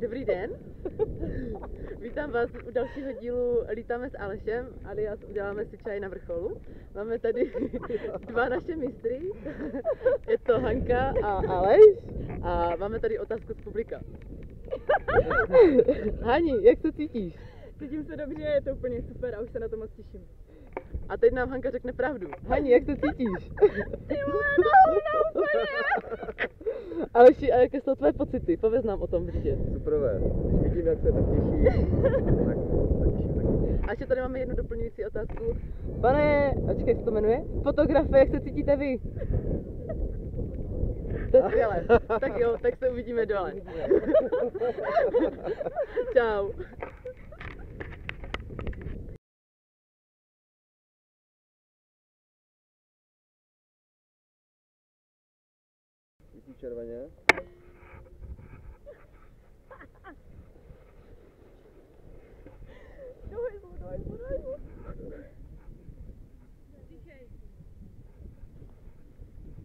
Dobrý den. Vítám vás u dalšího dílu Lítáme s Alešem, alias uděláme si čaj na vrcholu. Máme tady dva naše mistry, je to Hanka a Aleš a máme tady otázku z publika. Hani, jak se cítíš? Cítím se dobře, je to úplně super a už se na to moc těším. A teď nám Hanka řekne pravdu. Hani, jak se cítíš? Ty vole, no úplně! Aleši, a jaké jsou tvé pocity? Pověz nám o tom brzy. Superové. Když vidím, jak se tak těší, tak se těším taky. A ještě tady máme jednu doplňující otázku. Pane, ačkej, jak se to jmenuje? Fotografe, jak se cítíte vy? To je skvělé. Tak jo, tak se uvidíme dole. Čau. Vidíš červeně? Do hajzlu.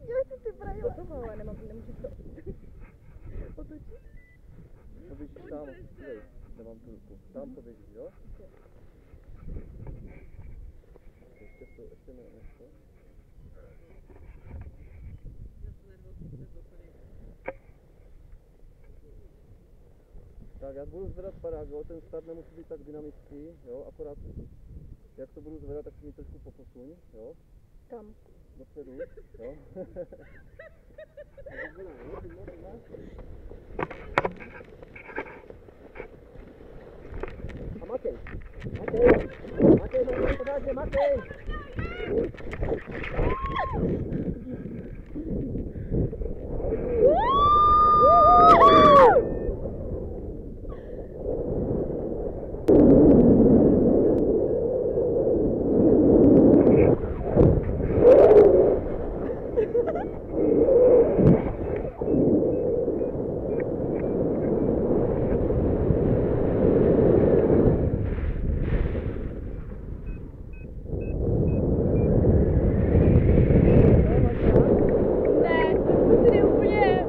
Já chci ty brajle. Ale nemůžu to otočit. Poběžíš tam, dívej, nemám tu ruku. Tam poběžíš, jo? Ještě ne, ještě. Tak, já budu zvedat parák, jo, ten start nemusí být tak dynamický, jo, akorát jak to budu zvedat, tak si mi trošku poposuň, jo. Kam? Dopředu, jo. A Matej, pořádně, Matej! Ne, to je úplně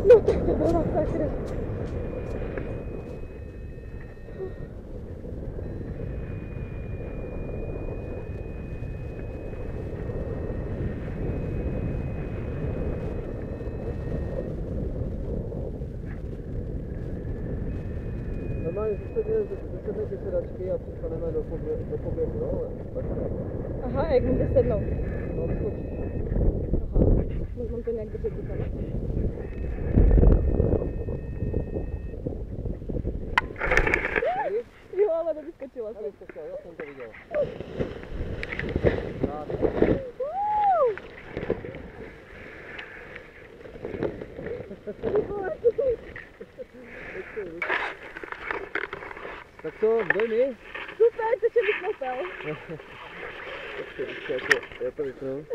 No tak to byla sakra. Normálně zesedne ty sedačky a přestaneme do poběhu, no, ale tak. Aha, jak může sednout? No, vyskočíš. Aha, mám to nějak držet tam. Jo, ale nevyskočila jsem. Nevyskočila, já jsem to viděl. Tak co, jdej mi? Super, co se vysnopel. Já to vypnu.